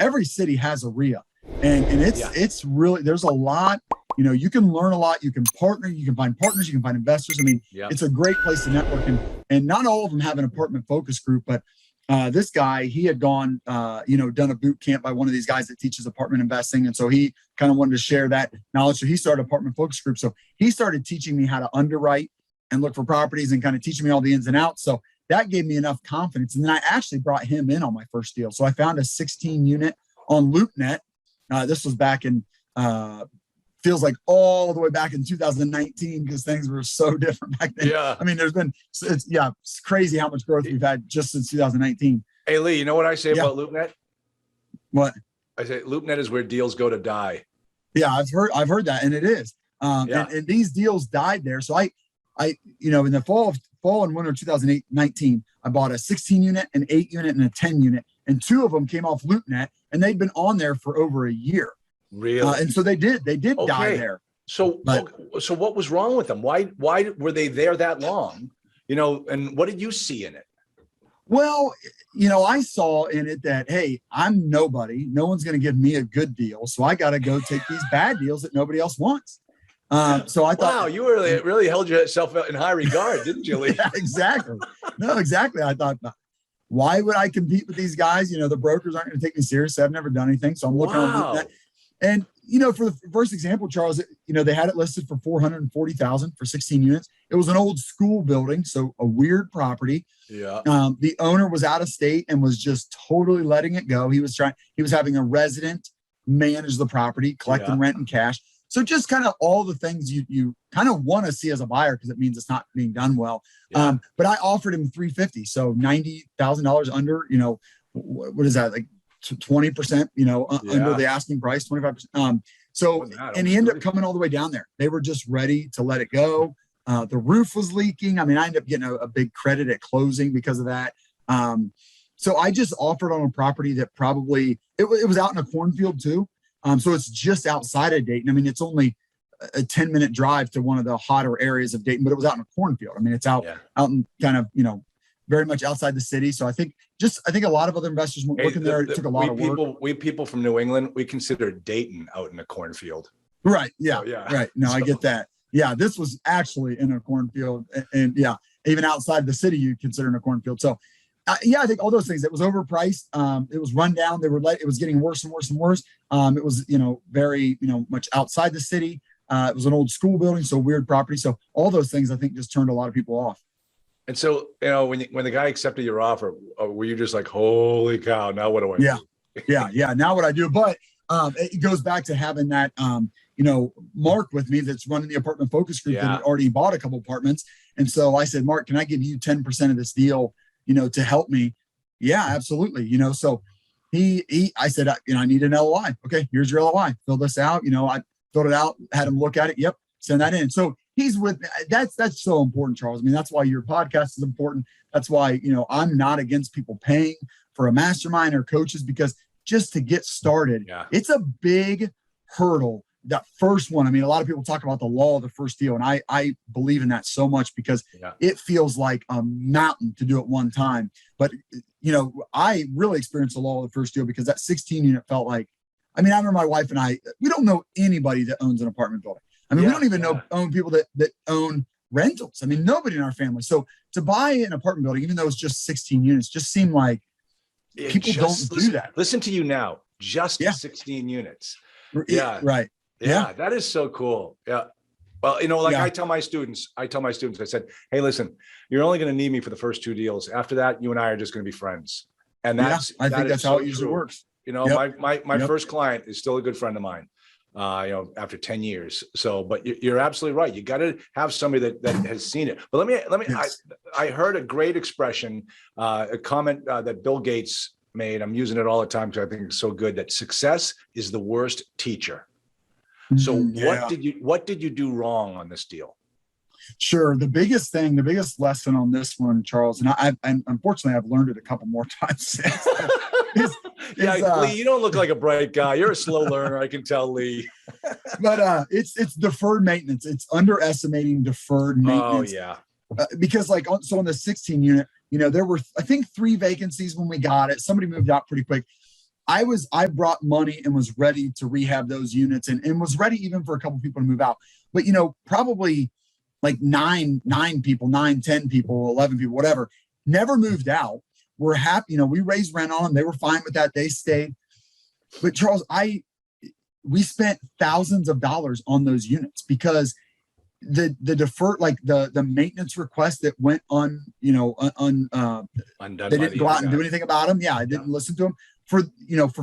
every city has a RIA, and it's really, there's a lot. You can learn a lot. You can partner. You can find partners. You can find investors. I mean, it's a great place to network. And not all of them have an apartment focus group, but this guy, he had gone, done a boot camp by one of these guys that teaches apartment investing. And so he kind of wanted to share that knowledge. So he started an apartment focus group. So he started teaching me how to underwrite and look for properties and kind of teaching me all the ins and outs. So that gave me enough confidence. And then I actually brought him in on my first deal. So I found a 16 unit on LoopNet. This was back in, feels like all the way back in 2019, because things were so different back then. Yeah. I mean, it's crazy how much growth we've had just since 2019. Hey, Lee, you know what I say about LoopNet? What? I say LoopNet is where deals go to die. Yeah, I've heard that, and it is. And these deals died there. So I in the fall and winter 2019, I bought a 16 unit, an 8 unit, and a 10 unit, and 2 of them came off LoopNet, and they'd been on there for over a year. Really? And so they did die there. So what was wrong with them? Why were they there that long? And what did you see in it? Well, I saw in it that, hey, I'm nobody. No one's going to give me a good deal. So I got to go take these bad deals that nobody else wants. So I thought, wow, you really held yourself in high regard, didn't you, Lee? Yeah, exactly. No, exactly. I thought, why would I compete with these guys? The brokers aren't going to take me seriously. I've never done anything. So I'm looking at that. And, for the first example, Charles, they had it listed for $440,000 for 16 units. It was an old school building, so a weird property. Yeah. The owner was out of state and was just totally letting it go. He was having a resident manage the property, collecting rent and cash. So just kind of all the things you kind of want to see as a buyer, because it means it's not being done well. Yeah. But I offered him $350,000, so $90,000 under. What is that, like 20%? Under the asking price, 25%. And he ended up coming all the way down there. They were just ready to let it go. The roof was leaking. I mean, I ended up getting a big credit at closing because of that. So I just offered on a property that probably it was out in a cornfield too. So it's just outside of Dayton. I mean, it's only a 10-minute drive to one of the hotter areas of Dayton, but it was out in a cornfield. I mean, it's out in kind of, very much outside the city. So I think a lot of other investors were looking there. It took a lot of work. We people from New England, we consider Dayton out in a cornfiador. Right. Yeah. Right. No, I get that. Yeah. This was actually in a cornfield, and even outside the city, you consider in a cornfield. So I think all those things. It was overpriced. It was run down. It was getting worse and worse and worse. It was, very, much outside the city. It was an old school building, so weird property. So all those things, I think, just turned a lot of people off. And so, when the guy accepted your offer, were you just like, holy cow, now what do I do? Yeah. Now what I do, but it goes back to having that, Mark with me that's running the apartment focus group that had already bought a couple apartments. And so I said, Mark, can I give you 10% of this deal, to help me? Yeah, absolutely. So I said, I need an LOI. Okay, here's your LOI. Fill this out. I filled it out, had him look at it. Yep. Send that in. So he's with me. That's so important, Charles. I mean, that's why your podcast is important. That's why, I'm not against people paying for a mastermind or coaches, because just to get started, it's a big hurdle. That first one. I mean, a lot of people talk about the law of the first deal, and I believe in that so much, because it feels like a mountain to do it one time. But, I really experienced the law of the first deal, because that 16 unit felt like, I remember my wife and we don't know anybody that owns an apartment building. We don't even own people that own rentals. I mean, nobody in our family. So to buy an apartment building, even though it's just 16 units, just seemed like people don't do that. Listen to you now, just 16 units. Yeah. Right. Yeah. That is so cool. Yeah. Well, I tell my students, I said, hey, listen, you're only going to need me for the first 2 deals. After that, you and I are just going to be friends. And I think that's how it usually works. My first client is still a good friend of mine. After 10 years. So, but you're absolutely right. You got to have somebody that has seen it. But let me, I heard a great expression, a comment that Bill Gates made. I'm using it all the time because I think it's so good, that success is the worst teacher. So what did you do wrong on this deal? Sure. The biggest lesson on this one, Charles, and unfortunately I've learned it a couple more times since. Lee, you don't look like a bright guy. You're a slow learner. I can tell, Lee. But it's deferred maintenance. It's underestimating deferred maintenance. Oh yeah. Because on the 16 unit, there were, I think, 3 vacancies when we got it. Somebody moved out pretty quick. I brought money and was ready to rehab those units and was ready even for a couple people to move out. But, probably like 10 people, 11 people, whatever, never moved out. We're happy. We raised rent on them. They were fine with that. They stayed. But Charles, we spent thousands of dollars on those units because the deferred, like the maintenance request that went undone. They didn't go out and do anything about them. Yeah. I didn't listen to them for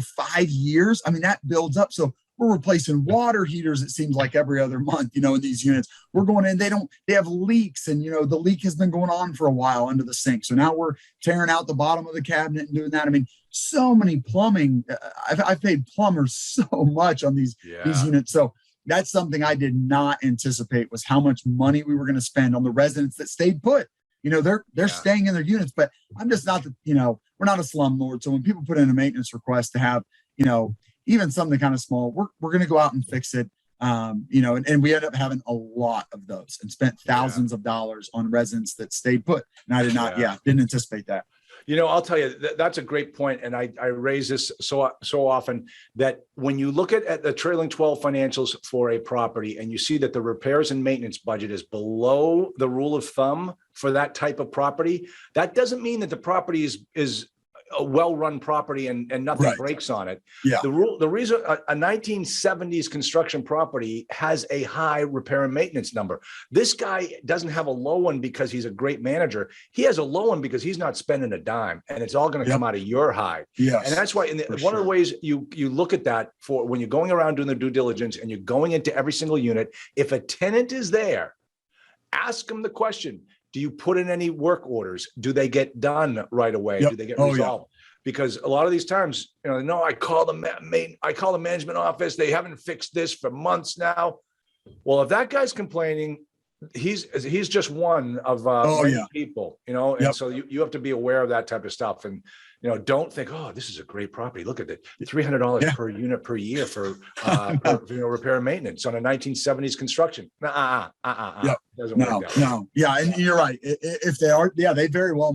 5 years. I mean, that builds up. So we're replacing water heaters, it seems like every other month, in these units. We're going in, they have leaks, and the leak has been going on for a while under the sink. So now we're tearing out the bottom of the cabinet and doing that. I mean, so many plumbing. I've paid plumbers so much on these units. So that's something I did not anticipate, was how much money we were going to spend on the residents that stayed put. They're staying in their units, but I'm just not we're not a slumlord. So when people put in a maintenance request to have, even something kind of small, we're going to go out and fix it. And we ended up having a lot of those and spent thousands of dollars on residents that stayed put. And I didn't anticipate that. I'll tell you, that's a great point. And I raise this so often, that when you look at the trailing 12 financials for a property and you see that the repairs and maintenance budget is below the rule of thumb for that type of property, that doesn't mean that the property is a well-run property and nothing breaks on it. Yeah. The reason a 1970s construction property has a high repair and maintenance number. This guy doesn't have a low one because he's a great manager. He has a low one because he's not spending a dime, and it's all going to come out of your high. Yes. And that's why one of the ways you look at that for when you're going around doing the due diligence and you're going into every single unit, if a tenant is there, ask them the question: do you put in any work orders? Do they get done right away? Do they get resolved? Because a lot of these times, I call the management office. They haven't fixed this for months now. Well, if that guy's complaining, he's just one of many people, and so you have to be aware of that type of stuff. And, don't think, oh, this is a great property. Look at it. $300 per unit per year for repair and maintenance on a 1970s construction. Doesn't work that way. No. Yeah. And you're right. If they are, they very well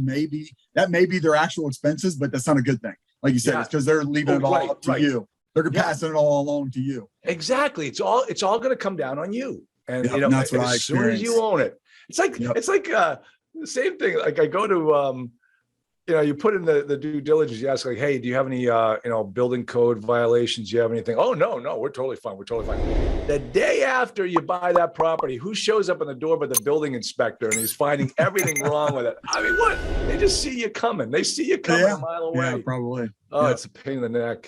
that may be their actual expenses, but that's not a good thing. Like you said, it's because they're leaving it all up to you. They're passing it all along to you. Exactly. It's all going to come down on you. And that's what as soon as you own it, it's like the same thing. Like I go to, you put in the due diligence. You ask, like, hey, do you have any building code violations? Do you have anything? Oh, no, we're totally fine. We're totally fine. The day after you buy that property, who shows up on the door but the building inspector, and he's finding everything wrong with it? I mean, what? They just see you coming. They see you coming a mile away. Yeah, probably. Oh, it's a pain in the neck.